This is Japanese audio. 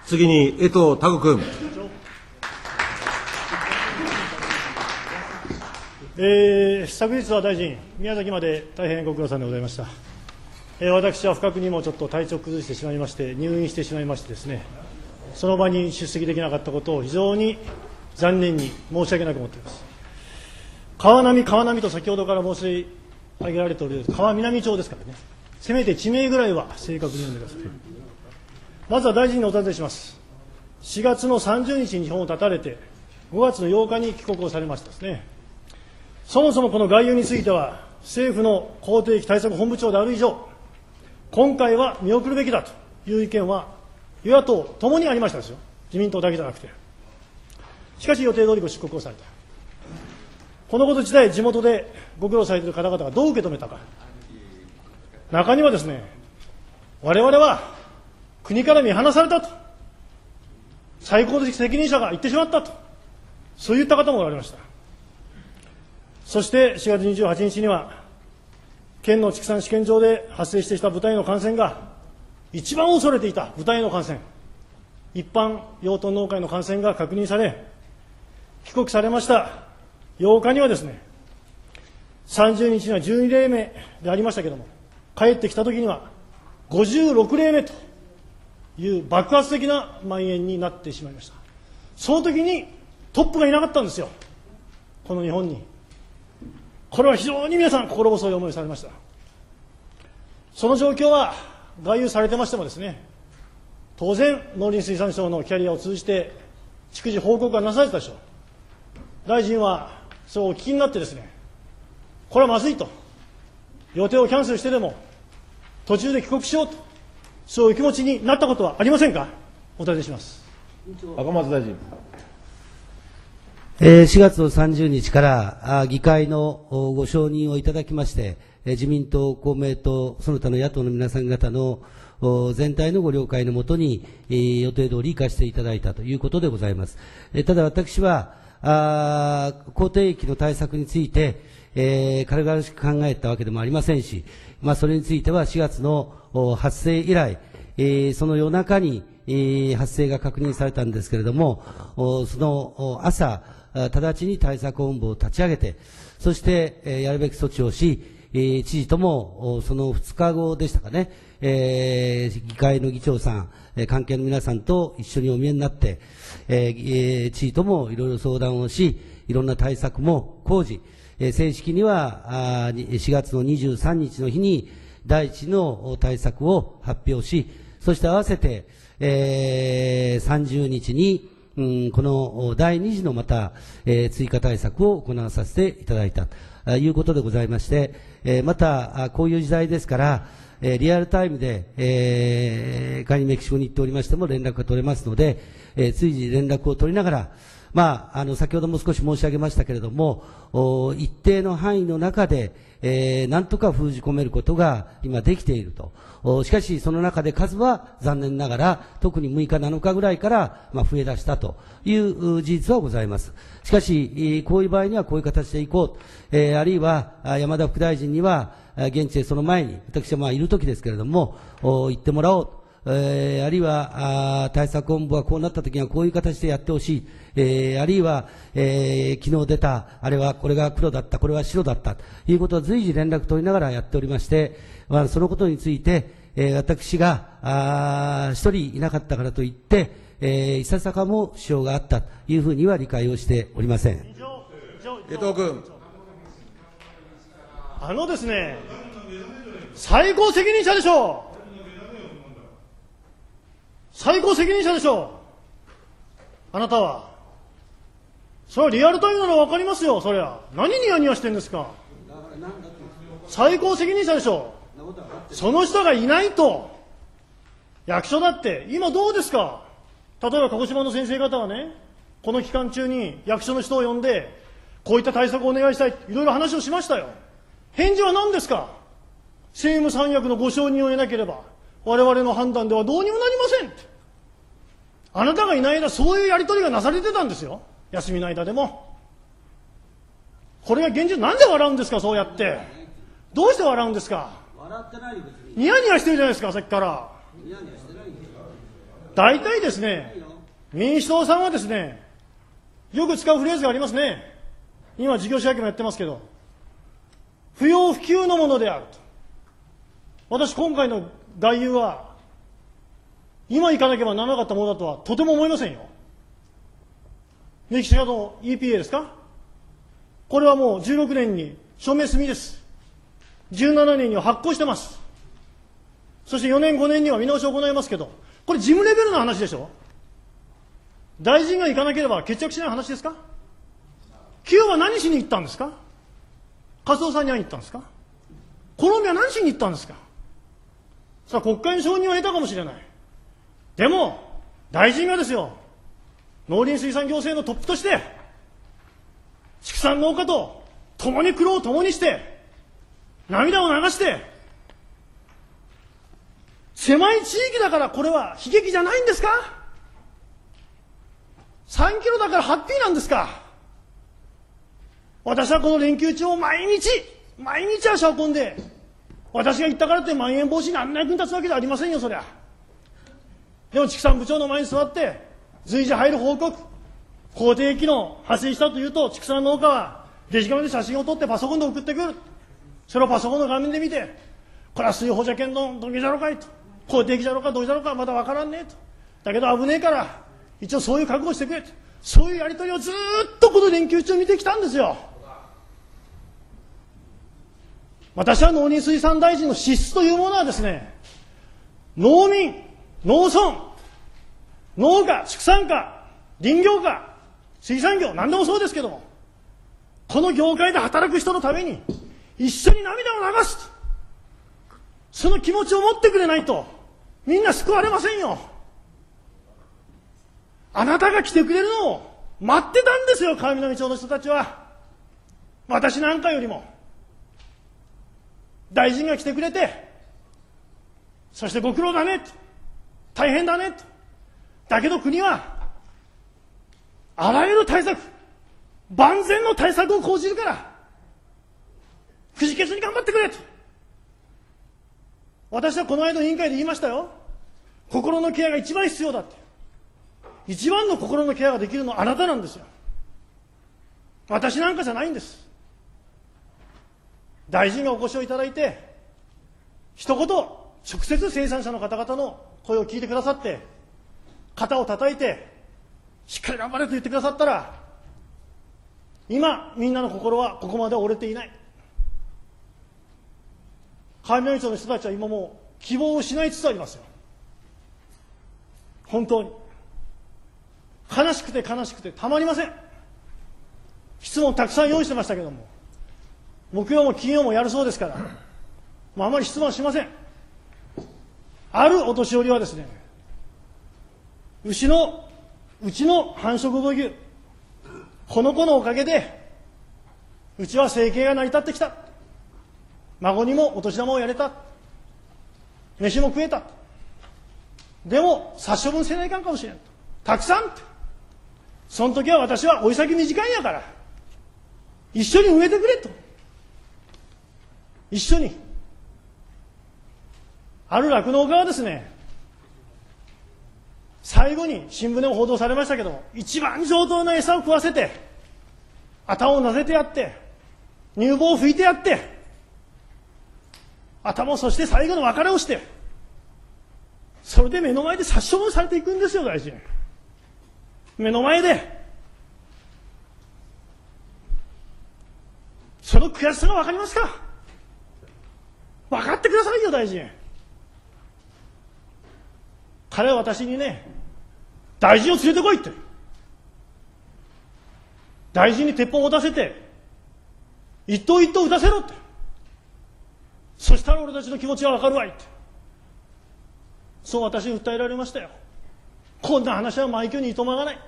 次に江藤拓君。昨日は大臣、宮崎まで大変ご苦労さんでございました。私は不覚にもちょっと体調を崩してしまいまして、入院してしまいましてですね、その場に出席できなかったことを非常に残念に申し訳なく思っています。川波と先ほどから申し上げられておる川南町ですからね、せめて地名ぐらいは正確に読んでください。まずは大臣にお尋ねします。4月の30日に日本を発たれて、5月の8日に帰国をされましたですね。そもそもこの外遊については、政府の公定期対策本部長である以上、今回は見送るべきだという意見は、与野党ともにありましたですよ。自民党だけじゃなくて。しかし予定通りご出国をされた。このこと自体、地元でご苦労されている方々がどう受け止めたか。中にはですね、我々は国から見放されたと。最高的責任者が言ってしまったと。そういった方もおられました。そして4月28日には、県の畜産試験場で発生してきた豚への感染が、一番恐れていた豚への感染、一般養豚農家への感染が確認され、帰国されました8日にはですね、30日には12例目でありましたけれども、帰ってきたときには56例目という爆発的な蔓延になってしまいました。その時にトップがいなかったんですよ、この日本に。これは非常に皆さん心細い思いをされました。その状況は外遊されてましてもですね、当然農林水産省のキャリアを通じて逐次報告がなされたでしょう。大臣はそれをお聞きになってですね、これはまずいと、予定をキャンセルしてでも途中で帰国しようと、そういう気持ちになったことはありませんか。お尋ねします。赤松大臣。4月の30日から議会のご承認をいただきまして、自民党、公明党、その他の野党の皆さん方の全体のご了解のもとに、予定通り行かせていただいたということでございます。ただ私は、口蹄疫の対策について、軽々しく考えたわけでもありませんし、それについては4月の発生以来、その夜中に、発生が確認されたんですけれども、その朝、直ちに対策本部を立ち上げて、そして、やるべき措置をし、知事ともその2日後でしたかね、議会の議長さん、関係の皆さんと一緒にお見えになって、知事ともいろいろ相談をし、いろんな対策も講じ、正式には4月の23日の日に第一の対策を発表し、そして合わせて、30日にこの第2次のまた、追加対策を行わさせていただいたということでございまして、またこういう時代ですから、リアルタイムで、仮にメキシコに行っておりましても連絡が取れますので、随時連絡を取りながら、先ほども少し申し上げましたけれども、一定の範囲の中で、なんとか封じ込めることが今できていると。しかし、その中で数は残念ながら、特に6日、7日ぐらいから増え出したという事実はございます。しかし、こういう場合にはこういう形でいこう。あるいは、山田副大臣には、現地でその前に、私はいる時ですけれども、行ってもらおうと。あるいは対策本部はこうなったときにはこういう形でやってほしい、あるいは、昨日出た、あれはこれが黒だった、これは白だったということを随時連絡取りながらやっておりまして、そのことについて、私が一人いなかったからといって、いささかも支障があったというふうには理解をしておりません。江藤君。ですね、最高責任者でしょう。最高責任者でしょう、あなたは。それはリアルタイムなら分かりますよ、そりゃ。何ニヤニヤしてんですか。最高責任者でしょう。その人がいないと、役所だって、今どうですか。例えば鹿児島の先生方はね、この期間中に役所の人を呼んで、こういった対策をお願いしたい、いろいろ話をしましたよ。返事は何ですか。政務三役のご承認を得なければ、我々の判断ではどうにもなりませんって。あなたがいない間、そういうやり取りがなされてたんですよ、休みの間でも。これが現実、なんで笑うんですか、そうやって。どうして笑うんですか。笑ってないよ、別に。ニヤニヤしてるじゃないですか、さっきから。ニヤニヤしてないんですよ。大体ですね、民主党さんはですね、よく使うフレーズがありますね。今、事業者役もやってますけど、不要不急のものであると。私、今回の外遊は、今行かなければならなかったものだとはとても思いませんよ。メキシコの EPA ですか？これはもう16年に署名済みです。17年には発行してます。そして4年、5年には見直しを行いますけど、これ事務レベルの話でしょ。大臣が行かなければ決着しない話ですか？キューバ何しに行ったんですか？カツオさんに会いに行ったんですか？コロンビア何しに行ったんですか？さあ、国会の承認を得たかもしれない。でも、大臣がですよ、農林水産行政のトップとして、畜産農家と共に苦労を共にして、涙を流して、狭い地域だからこれは悲劇じゃないんですか？3キロだからハッピーなんですか？私はこの連休中を毎日足を運んで、私が言ったからってまん延防止にあんな役に立つわけじゃありませんよ、そりゃ。でも畜産部長の前に座って、随時入る報告、公定機能発生したというと、畜産農家はデジカメで写真を撮ってパソコンで送ってくる。それをパソコンの画面で見て、これは水保じゃけんのどげじゃろかいと。公定機じゃろかどうじゃろかまだわからんねえと。だけど危ねえから、一応そういう覚悟してくれと。そういうやりとりをずーっとこの連休中見てきたんですよ。私は農林水産大臣の資質というものはですね、農民、農村、農家、畜産家、林業家、水産業、何でもそうですけども、この業界で働く人のために一緒に涙を流す。その気持ちを持ってくれないと、みんな救われませんよ。あなたが来てくれるのを待ってたんですよ、川南町の人たちは。私なんかよりも。大臣が来てくれて、そしてご苦労だねと、大変だねと。だけど国は、あらゆる対策、万全の対策を講じるから、くじけずに頑張ってくれと。私はこの間の委員会で言いましたよ。心のケアが一番必要だって。一番の心のケアができるのはあなたなんですよ。私なんかじゃないんです。大臣がお越しをいただいて、一言、直接生産者の方々の声を聞いてくださって、肩を叩いて、しっかり頑張れと言ってくださったら、今、みんなの心はここまで折れていない。川南町の人たちは今もう希望を失いつつありますよ。本当に。悲しくて悲しくてたまりません。質問たくさん用意してましたけども、木曜も金曜もやるそうですから、もうあまり質問はしません。あるお年寄りはですね、うちの繁殖母牛、この子のおかげで、うちは生計が成り立ってきた。孫にもお年玉をやれた。飯も食えた。でも、殺処分せないかんかもしれんと。たくさんって。その時は私はおい先短いんやから、一緒に植えてくれと。一緒に。ある酪農家はですね、最後に新聞でも報道されましたけど、一番上等な餌を食わせて、頭をなでてやって、乳房を拭いてやって、頭をそして最後の別れをして、それで目の前で殺処分されていくんですよ、大臣。目の前で。その悔しさが分かりますか？分かってくださいよ、大臣。彼は私にね、大臣を連れてこいって。大臣に鉄砲を持たせて、一頭一頭撃たせろって。そしたら俺たちの気持ちが分かるわいって。そう私に訴えられましたよ。こんな話は枚挙にいとまがない。